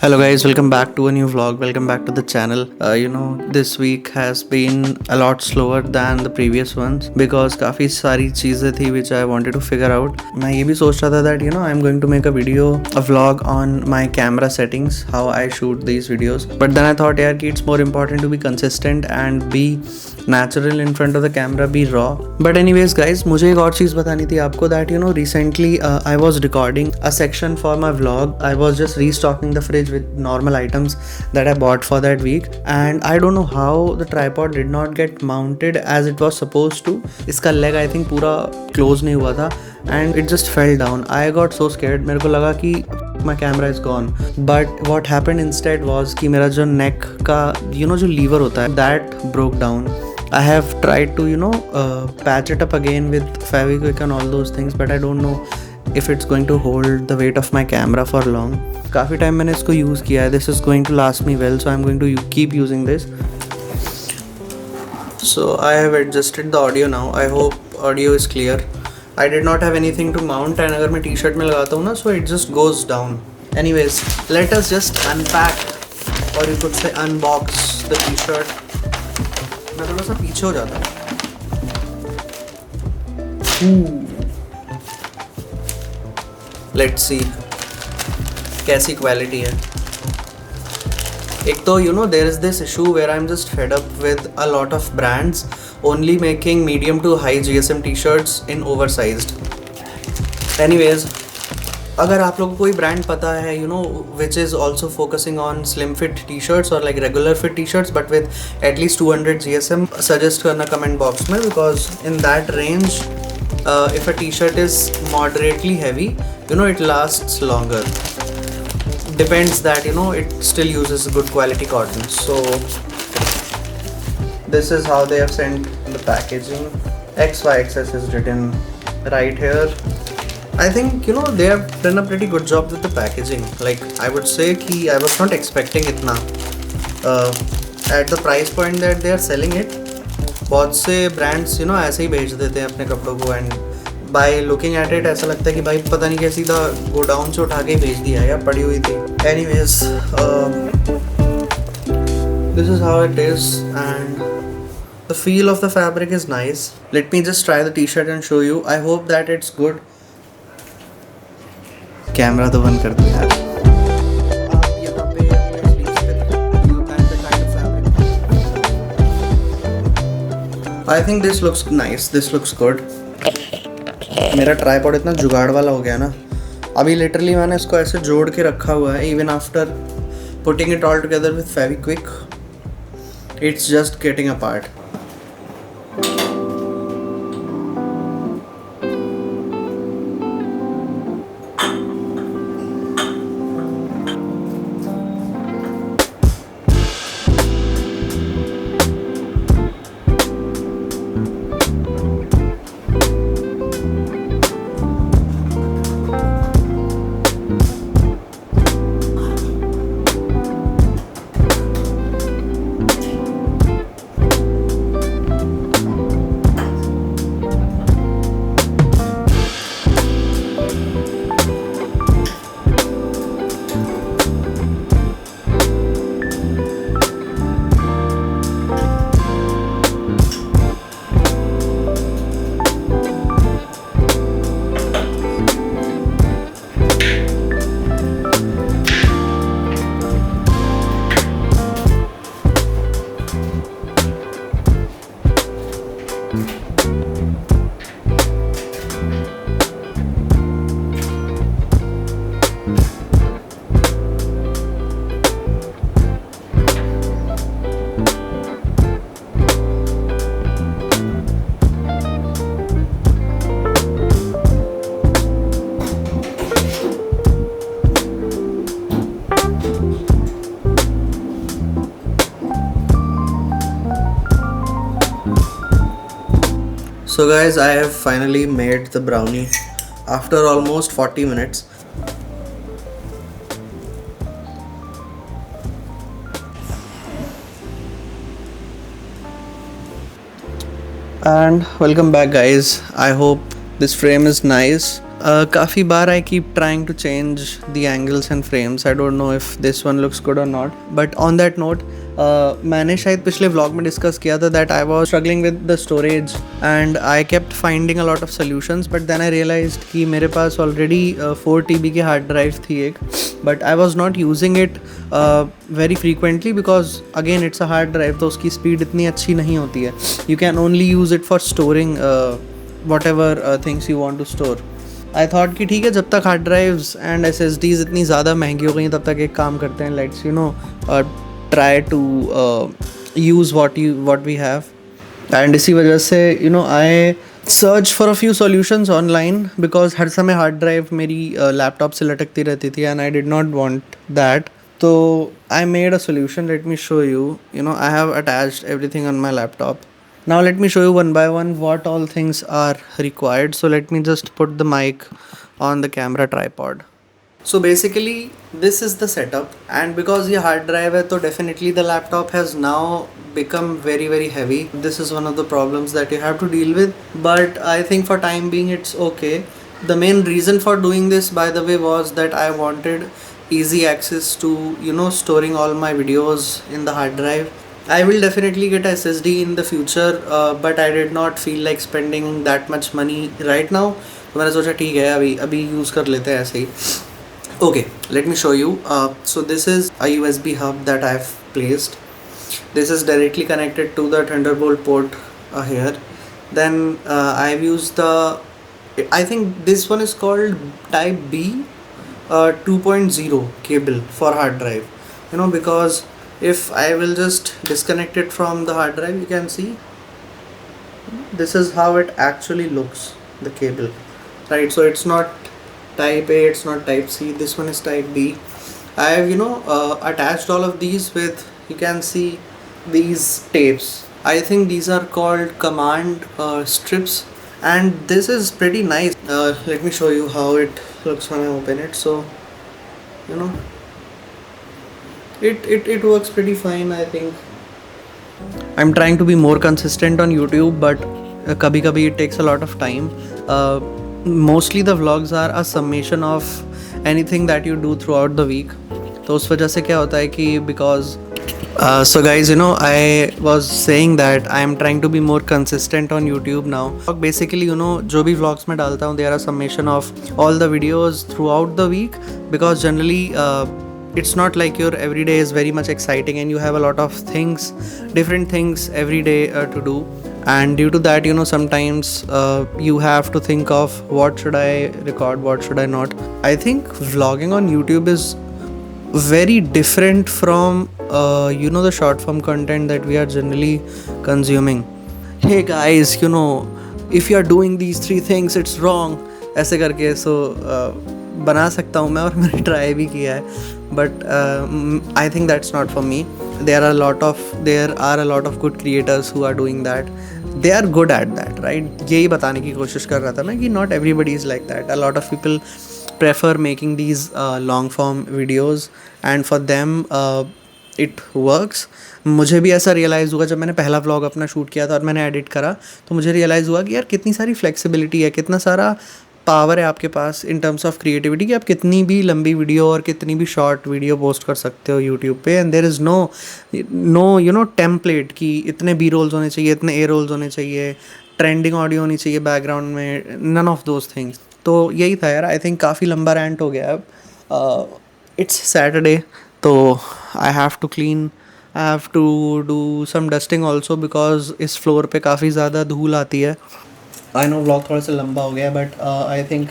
Hello guys, welcome back to a new vlog. Welcome back to the channel. This week has been a lot slower than the previous ones because काफी सारी चीजें थी which I wanted to figure out. मैं ये भी सोच रहा था that I'm going to make a vlog on my camera settings, how I shoot these videos. But then I thought यार कि it's more important to be consistent and be natural in front of the camera, be raw. But anyways guys, मुझे एक और चीज़ बतानी थी आपको that recently I was recording a section for my vlog. I was just restocking the fridge with normal items that I bought for that week, and I don't know how the tripod did not get mounted as it was supposed to. इसका leg I think पूरा close नहीं हुआ था and it just fell down. I got so scared. मेरे को लगा कि my camera is gone. But what happened instead was कि मेरा जो neck का जो lever होता है that broke down. I have tried to patch it up again with Fevikwik and all those things, but I don't know if it's going to hold the weight of my camera for long. काफ़ी time मैंने इसको use किया है. This is going to last me well, so I'm going to keep using this. So I have adjusted the audio now. I hope audio is clear. I did not have anything to mount, and अगर मैं t-shirt में लगाता हूँ ना, so it just goes down. Anyways, let us just unpack, or you could say unbox the t-shirt. मैं थोड़ा सा पीछे हो जाता हूँ. Let's see कैसी क्वालिटी है. एक तो there is this issue where I'm just fed up with a lot of brands only making medium to high GSM t-shirts in oversized. Anyways, अगर आप लोगों को कोई ब्रांड पता है which is also focusing on slim fit t-shirts or like regular fit t-shirts but with at least 200 GSM, suggest करना comment box में, because in that range if a t-shirt is moderately heavy it lasts longer. Depends that it still uses good quality cotton. So this is how they have sent the packaging. XYXS is written right here. I think they have done a pretty good job with the packaging. Like I would say कि I was not expecting itna at the price point that they are selling it. बहुत से brands ऐसे ही भेज देते हैं अपने कपड़ों को, and by looking at it ऐसा लगता है कि भाई पता नहीं कैसी था, गोडाउन से उठा के ही भेज दिया या पड़ी हुई थी. Anyways, this is how it is, and the feel of the fabric is nice. Let me just try the t-shirt and show you. I hope that it's good. Camera तो बंद कर दो यार. आप यहाँ पे अपने sleeves पे look at the kind of fabric. I think this looks nice. This looks good. मेरा ट्राइपॉड इतना जुगाड़ वाला हो गया ना, अभी लिटरली मैंने इसको ऐसे जोड़ के रखा हुआ है. Even after putting it all together with Fevikwik, it's just getting apart. So guys, I have finally made the brownie after almost 40 minutes. And welcome back guys. I hope this frame is nice. काफ़ी बार I keep trying to change the angles and frames. I don't know if this one looks good or not. But on that note, मैंने शायद पिछले vlog में discuss किया था that I was struggling with the storage and I kept finding a lot of solutions. But then I realized कि मेरे पास already 4 TB की hard drive थी एक, but I was not using it very frequently because again it's a hard drive, तो उसकी speed इतनी अच्छी नहीं होती है. You can only use it for storing whatever things you want to store. I thought कि ठीक है, जब तक hard drives and S S Ds इतनी ज़्यादा महंगी हो गई तब तक एक काम करते हैं, let's try to use what we have. And इसी वजह से I search for a few solutions online because हर समय हार्ड ड्राइव मेरी लैपटॉप से लटकती रहती थी and I did not want that. तो I made a solution. Let me show you. I have attached everything on my laptop. Now let me show you one by one what all things are required. So let me just put the mic on the camera tripod. So basically this is the setup, and because ये hard drive है तो definitely the laptop has now become very heavy. This is one of the problems that you have to deal with, but I think for time being it's okay. The main reason for doing this, by the way, was that I wanted easy access to storing all my videos in the hard drive. I will definitely get SSD in the future, but I did not feel like spending that much money right now. तो मैंने सोचा ठीक है, अभी use कर लेते हैं ऐसे ही. Okay, let me show you. So this is a USB hub that I've placed. This is directly connected to the Thunderbolt port here. Then I've used I think this one is called Type B 2.0 cable for hard drive. Because if I will just disconnect it from the hard drive, you can see this is how it actually looks, the cable, right? So it's not type A, it's not type C, this one is type B. I have attached all of these with, you can see these tapes. I think these are called command strips, and this is pretty nice. Let me show you how it looks when I open it. So it works pretty fine, I think. I'm trying to be more consistent on YouTube, but kabhi kabhi it takes a lot of time. Mostly the vlogs are a summation of anything that you do throughout the week. तो उस वजह से क्या होता है कि because so guys, I was saying that I am trying to be more consistent on YouTube now. Basically, जो भी vlogs मैं डालता हूँ, they are a summation of all the videos throughout the week, because generally it's not like your everyday is very much exciting and you have a lot of different things every day to do. And due to that, sometimes you have to think of what should I record, what should I not. I think vlogging on YouTube is very different from the short form content that we are generally consuming. Hey guys, if you are doing these 3 things, it's wrong, ऐसे करके. So बना सकता हूँ मैं, और मैंने try भी किया है, but I think that's not for me. There are a lot of good creators who are doing that. They are good at that, right? यही बताने की कोशिश कर रहा था मैं कि not everybody is like that. A lot of people prefer making these long form videos, and for them it works. मुझे भी ऐसा रियलाइज़ हुआ जब मैंने पहला व्लॉग अपना शूट किया था और मैंने एडिट करा, तो मुझे रियलाइज़ हुआ कि यार कितनी सारी फ्लेक्सिबिलिटी है, कितना सारा पावर है आपके पास इन टर्म्स ऑफ क्रिएटिविटी, कि आप कितनी भी लंबी वीडियो और कितनी भी शॉर्ट वीडियो पोस्ट कर सकते हो यूट्यूब पे. And there is no template कि इतने बी रोल्स होने चाहिए, इतने ए रोल्स होने चाहिए, ट्रेंडिंग ऑडियो होनी चाहिए बैकग्राउंड में, नन ऑफ दोज थिंग्स. तो यही था यार. आई थिंक काफ़ी लंबा रैंट हो गया अब. इट्स सैटरडे, तो I have to clean, I have to do some dusting also, because इस फ्लोर पे काफ़ी ज़्यादा धूल आती है. आई नो व्लॉग थोड़ा सा लंबा हो गया, but I think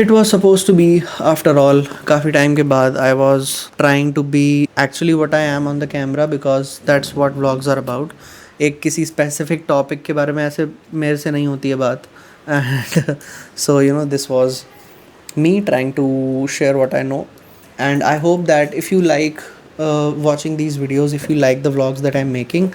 it was suppose to be. After all काफ़ी टाइम के बाद I was trying to be actually what I am on the camera, because that's what vlogs are about. एक किसी स्पेसिफिक टॉपिक के बारे में ऐसे मेरे से नहीं होती है बात. And so this was me trying to share what I know, and I hope that if you like watching these videos, if you like the vlogs that I'm making,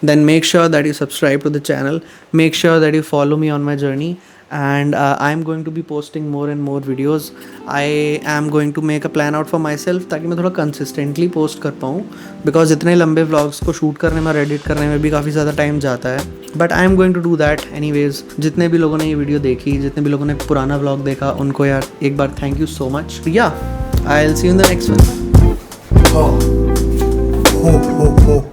then make sure that you subscribe to the channel, make sure that you follow me on my journey, and I'm going to be posting more and more videos. I am going to make a plan out for myself ताकि मैं थोड़ा consistently post कर पाऊँ, because इतने लंबे vlogs को shoot करने में और edit करने में भी काफ़ी ज़्यादा time जाता है. But I am going to do that anyways. जितने भी लोगों ने ये वीडियो देखी, जितने भी लोगों ने पुराना vlog देखा, उनको यार एक बार thank you so much. Yeah, I'll see you in the next one. हो हो हो हो